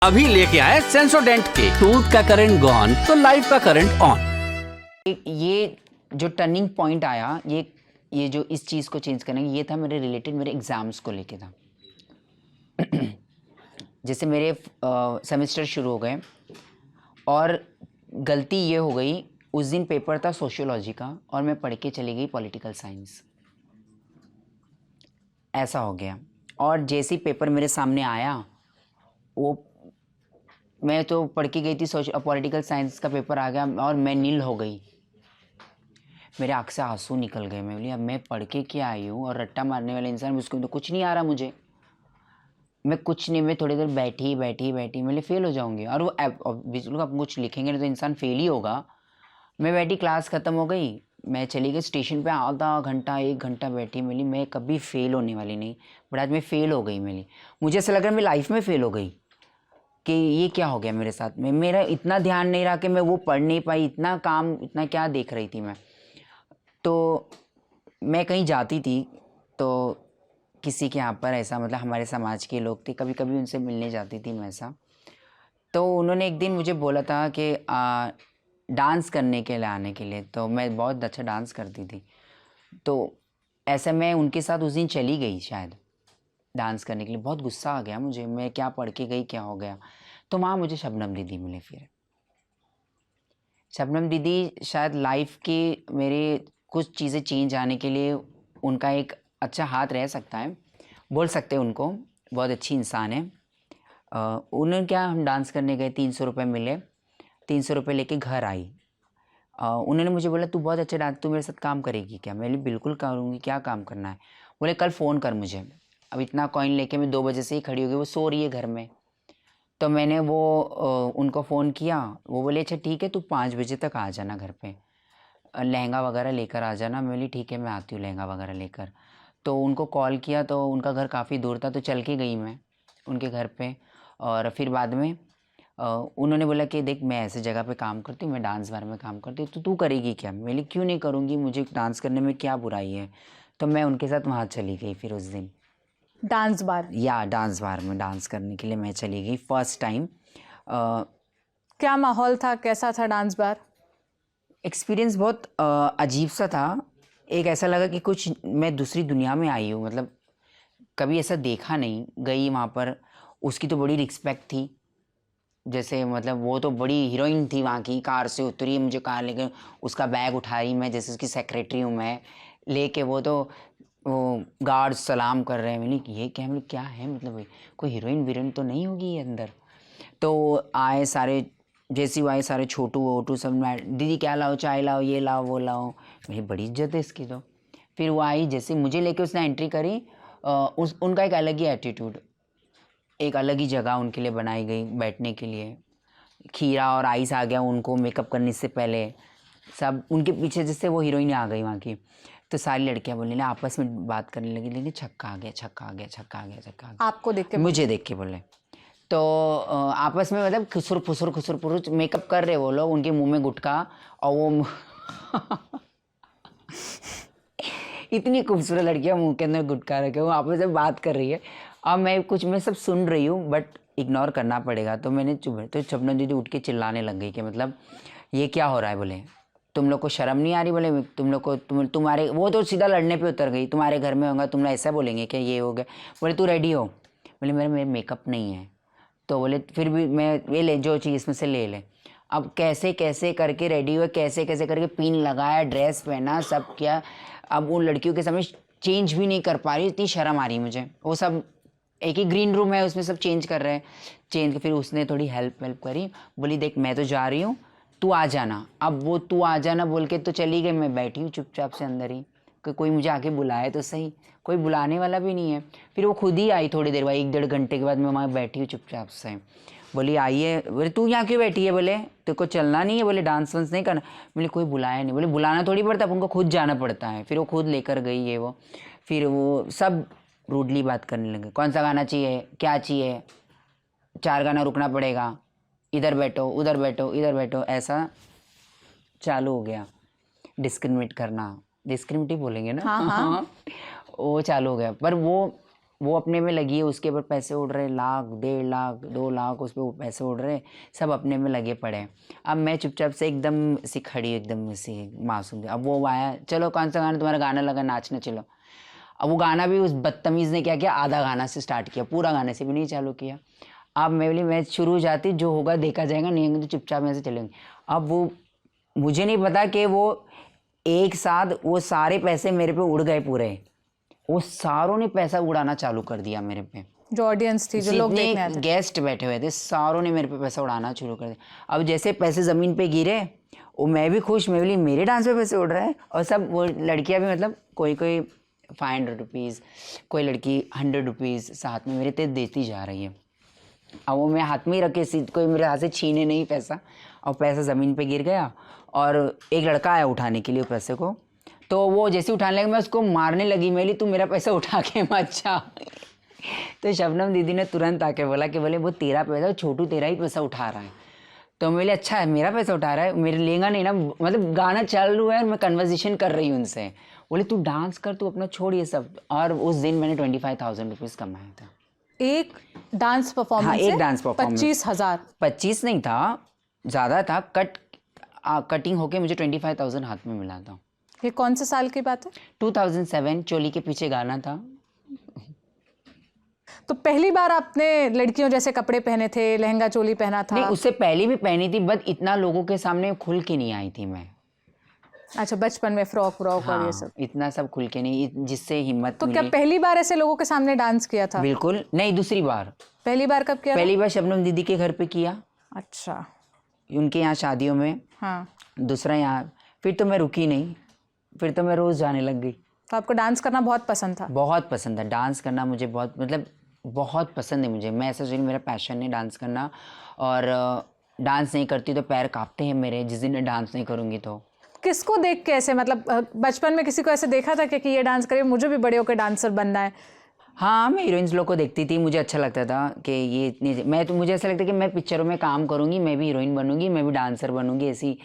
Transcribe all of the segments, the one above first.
अभी लेके आए सेंसोडेंट के टूथ का करंट गॉन तो लाइफ का करंट ऑन। ये जो टर्निंग पॉइंट आया, ये जो इस चीज़ को चेंज करने ये था मेरे रिलेटेड मेरे एग्ज़ाम्स को लेके था। जैसे मेरे सेमेस्टर शुरू हो गए और गलती ये हो गई, उस दिन पेपर था सोशियोलॉजी का और मैं पढ़ के चली गई पॉलिटिकल साइंस। ऐसा हो गया और जैसे ही पेपर मेरे सामने आया, वो मैं तो पढ़ के गई थी पॉलिटिकल साइंस का पेपर आ गया और मैं नील हो गई। मेरे आँख से आंसू निकल गए। मैं बोली अब मैं पढ़ के क्या आई हूँ और रट्टा मारने वाले इंसान, उसको तो कुछ नहीं आ रहा मुझे। मैं कुछ नहीं, मैं थोड़ी देर बैठी मैं फेल हो जाऊंगी। और वो बिल्कुल आप कुछ लिखेंगे नहीं तो इंसान फेल ही होगा। मैं बैठी, क्लास ख़त्म हो गई, मैं चली गई स्टेशन पे, आधा घंटा 1 घंटा बैठी। मिली मैं कभी फेल होने वाली नहीं, बट आज मैं फेल हो गई। मिली मुझे ऐसा लग रहा है मैं लाइफ में फ़ेल हो गई कि ये क्या हो गया मेरे साथ में। मेरा इतना ध्यान नहीं रहा कि मैं वो पढ़ नहीं पाई, इतना काम, इतना क्या देख रही थी मैं। तो मैं कहीं जाती थी तो किसी के यहाँ पर ऐसा, मतलब हमारे समाज के लोग थे, कभी कभी उनसे मिलने जाती थी मैं ऐसा। तो उन्होंने एक दिन मुझे बोला था कि डांस करने के लिए आने के लिए। तो मैं बहुत अच्छा डांस करती थी, तो ऐसे मैं उनके साथ उस दिन चली गई शायद डांस करने के लिए। बहुत गुस्सा आ गया मुझे, मैं क्या पढ़ के गई, क्या हो गया। तो वहाँ मुझे शबनम दीदी मिले। फिर शबनम दीदी शायद लाइफ के मेरे कुछ चीज़ें चेंज आने के लिए उनका एक अच्छा हाथ रह सकता है, बोल सकते हैं उनको। बहुत अच्छी इंसान है। उन्होंने क्या, हम डांस करने गए, 300 रुपये मिले, 300 रुपये लेके घर आई। उन्होंने मुझे बोला तू बहुत अच्छा डांस, तू मेरे साथ काम करेगी क्या? मैंने बिल्कुल करूँगी, क्या काम करना है? बोले कल फ़ोन कर मुझे। अब इतना कॉइन लेके मैं 2 बजे से ही खड़ी हो गई, वो सो रही है घर में। तो मैंने वो उनको फ़ोन किया। वो बोले अच्छा ठीक है, तू 5 बजे तक आ जाना घर पे, लहंगा वगैरह लेकर आ जाना। मैं बोली ठीक है, मैं आती हूँ लहंगा वगैरह लेकर। तो उनको कॉल किया तो उनका घर काफ़ी दूर था, तो चल के गई मैं उनके घर पे। और फिर बाद में उन्होंने बोला कि देख मैं ऐसे जगह पे काम करती हूँ, मैं डांस बार में काम करती हूँ, तो तू करेगी क्या? मैं बोली क्यों नहीं करूँगी, मुझे डांस करने में क्या बुराई है। तो मैं उनके साथ वहाँ चली गई। फिर उस दिन डांस बार, या डांस बार में डांस करने के लिए मैं चली गई फर्स्ट टाइम। क्या माहौल था, कैसा था डांस बार? एक्सपीरियंस बहुत अजीब सा था। एक ऐसा लगा कि कुछ मैं दूसरी दुनिया में आई हूँ, मतलब कभी ऐसा देखा नहीं। गई वहाँ पर, उसकी तो बड़ी रिस्पेक्ट थी। जैसे मतलब वो तो बड़ी हीरोइन थी वहाँ की। कार से उतरी, मुझे कार लेके उसका बैग उठा रही, मैं जैसे उसकी सेक्रेटरी हूँ मैं लेके। वो गार्ड सलाम कर रहे हैं। मैंने ये क्या, मतलब क्या है, मतलब भाई कोई हीरोइन वीरोइन तो नहीं होगी ये अंदर। तो आए सारे, जैसे वो आए सारे छोटू वोटू सब, दीदी क्या लाओ, चाय लाओ, ये लाओ वो लाओ। मेरी बड़ी इज्जत है इसकी तो। फिर वो आई, जैसे मुझे लेके उसने एंट्री करी। उनका एक अलग ही एटीट्यूड, एक अलग ही जगह उनके लिए बनाई गई बैठने के लिए। खीरा और आइस आ गया उनको मेकअप करने से पहले। सब उनके पीछे जैसे वो हीरोइन आ गई वहाँ की। तो सारी लड़कियाँ बोलने लगी, आपस में बात करने लगी, लेकिन छक्का आ गया, छक्का आ गया, छक्का आ गया, छक्का आ गया। आपको देख के मुझे देख के बोले। तो आपस में मतलब खुसुर फुसुर मेकअप कर रहे वो लोग, उनके मुंह में गुटखा और वो इतनी खूबसूरत लड़कियां मुंह के अंदर गुटखा रखे, वो आपस में बात कर रही है। अब मैं सब सुन रही हूँ बट इग्नोर करना पड़ेगा। तो मैंने चुप। तो शबनम दीदी उठ के चिल्लाने लग गई कि मतलब ये क्या हो रहा है। बोले तुम लोग को शर्म नहीं आ रही? बोले तुम लोग को तुम्हारे, वो तो सीधा लड़ने पे उतर गई, तुम्हारे घर में होगा तुम ऐसा बोलेंगे क्या, ये हो गया। बोले तू रेडी हो? बोले मेरे मेकअप नहीं है। तो बोले फिर भी मैं ये ले, जो चीज़ इसमें से ले ले। अब कैसे कैसे करके रेडी हुए, कैसे कैसे करके पिन लगाया, ड्रेस पहना, सब किया। अब उन लड़कियों के सामने चेंज भी नहीं कर पा रही, इतनी शर्म आ रही मुझे। वो सब एक ही ग्रीन रूम है, उसमें सब चेंज कर रहे हैं। चेंज फिर उसने थोड़ी हेल्प करी, बोली देख मैं तो जा रही हूँ, तू आ जाना। अब वो तू आ जाना बोल के तो चली गई। मैं बैठी हूँ चुपचाप से अंदर ही कि कोई मुझे आके बुलाए तो सही, कोई बुलाने वाला भी नहीं है। फिर वो खुद ही आई थोड़ी देर बाद, 1-1.5 घंटे के बाद। मैं वहाँ बैठी हूँ चुपचाप से। बोली आइए। बोले तू यहाँ क्यों बैठी है? बोले तेरे को चलना नहीं है? बोले डांस वांस नहीं करना? बोले कोई बुलाया नहीं। बोले बुलाना थोड़ी पड़ता है, उनको खुद जाना पड़ता है। फिर वो खुद लेकर गई है वो। फिर वो सब रूडली बात करने लगे, कौन सा गाना चाहिए, क्या चाहिए, 4 गाना रुकना पड़ेगा, इधर बैठो उधर बैठो इधर बैठो, ऐसा चालू हो गया। डिस्क्रिमिनेट करना, डिस्क्रिमिनेट ही बोलेंगे ना। हाँ हाँ। वो चालू हो गया। पर वो वो अपने में लगी है, उसके ऊपर पैसे उड़ रहे, लाख 1.5 लाख 2 लाख उस पर वो पैसे उड़ रहे, सब अपने में लगे पड़े हैं। अब मैं चुपचाप से एकदम सी खड़ी, एकदम सी मासूम। अब वो आया, चलो कौन सा गाना तुम्हारा गाना लगा, नाचना चलो। अब वो गाना भी उस बदतमीज़ ने क्या किया, आधा गाना से स्टार्ट किया, पूरा गाने से भी नहीं चालू किया। अब मैं बोली मैच शुरू हो जाती, जो होगा देखा जाएगा, नहीं होगा तो चुपचाप में से चलेंगे। अब वो मुझे नहीं पता कि वो एक साथ वो सारे पैसे मेरे पे उड़ गए पूरे, वो सारों ने पैसा उड़ाना चालू कर दिया मेरे पे। जो ऑडियंस थी, जो लोग देखने आए थे, गेस्ट बैठे हुए थे, सारों ने मेरे पे पैसा उड़ाना शुरू कर दिया। अब जैसे पैसे ज़मीन पे गिरे, वो मैं भी खुश, मैं बोली मेरे डांस पे पैसे उड़ रहे हैं। और सब वो लड़कियां भी, मतलब कोई 500 रुपीज़, कोई लड़की 100 रुपीज़ साथ में मेरे तेज देती जा रही है। अब वो मैं हाथ में ही रखे, कोई मेरे हाथ से छीने नहीं पैसा, और पैसा ज़मीन पे गिर गया। और एक लड़का आया उठाने के लिए पैसे को, तो वो जैसे उठाने लगा मैं उसको मारने लगी, मैं बोली तू मेरा पैसा उठा के मत जा। तो शबनम दीदी ने तुरंत आके बोला कि बोले वो तेरा पैसा, छोटू तेरा ही पैसा उठा रहा है। तो मैं बोले अच्छा है, मेरा पैसा उठा रहा है, मेरे लेगा नहीं ना, मतलब गाना चल रहा है और मैं कन्वर्सेशन कर रही हूँ उनसे। बोले तू डांस कर, तू अपना छोड़ ये सब। और उस दिन मैंने 25,000 रुपीज़ कमाया था। एक डांस परफॉर्मेंस? हाँ, एक डांस परफॉर्मेंस। 25,000? 25 नहीं था, ज़्यादा था। कटिंग होके मुझे 25,000 हाथ में मिला था। ये कौन से साल की बात है? 2007, चोली के पीछे गाना था। तो पहली बार आपने लड़कियों जैसे कपड़े पहने थे, लहंगा चोली पहना था? नहीं, उससे पहले भी पहनी थी, बट इतना लोगों के सामने खुल के नहीं आई थी मैं। अच्छा, बचपन में फ्रॉक व्रॉक और ये हाँ, सब? इतना सब खुल के नहीं, जिससे हिम्मत तो मिली। क्या पहली बार ऐसे लोगों के सामने डांस किया था? बिल्कुल नहीं, दूसरी बार। पहली बार कब किया था? पहली बार शबनम दीदी के घर पे किया, अच्छा। उनके यहाँ शादियों में। हाँ। दूसरा यहाँ, फिर तो मैं रुकी नहीं, फिर तो मैं रोज़ जाने लग गई। तो आपको डांस करना बहुत पसंद था? बहुत पसंद है डांस करना, मुझे बहुत, मतलब बहुत पसंद है मुझे। मैं ऐसा सोच, मेरा पैशन है डांस करना, और डांस नहीं करती तो पैर कांपते हैं मेरे, जिस दिन मैं डांस नहीं करूँगी तो। किसको देख के ऐसे, मतलब बचपन में किसी को ऐसे देखा था कि ये डांस करे, मुझे भी बड़े होकर डांसर बनना है? हाँ, मैं हीरोइंस लोग को देखती थी, मुझे अच्छा लगता था कि ये इतनी, मैं तो मुझे ऐसा लगता कि मैं पिक्चरों में काम करूँगी, मैं भी हीरोइन बनूंगी, मैं भी डांसर बनूंगी, ऐसी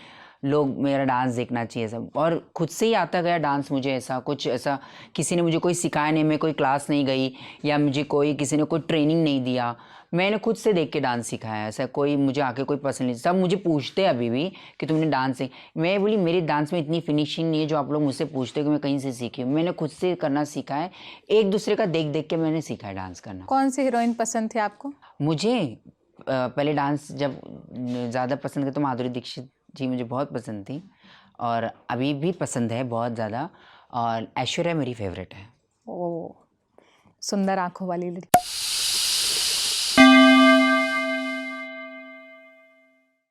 लोग मेरा डांस देखना चाहिए सब। और खुद से ही आता गया डांस मुझे, ऐसा कुछ, ऐसा किसी ने मुझे कोई सिखाया नहीं, मैं कोई क्लास नहीं गई, या मुझे किसी ने कोई ट्रेनिंग नहीं दिया, मैंने खुद से देख के डांस सिखाया। ऐसा कोई मुझे आके कोई पसंद नहीं, सब मुझे पूछते हैं अभी भी कि तुमने डांस से, मैं बोली मेरी डांस में इतनी फिनिशिंग नहीं है जो आप लोग मुझसे पूछते हो कि मैं कहीं से सीखी हूँ। मैंने खुद से करना सीखा है, एक दूसरे का देख देख के मैंने सीखा है डांस करना। कौन सी हीरोइन पसंद थी आपको? मुझे पहले डांस जब ज़्यादा पसंद करते तो माधुरी दीक्षित जी मुझे बहुत पसंद थी, और अभी भी पसंद है बहुत ज़्यादा। और ऐश्वर्या मेरी फेवरेट है। ओ, सुंदर आंखों वाली लड़की।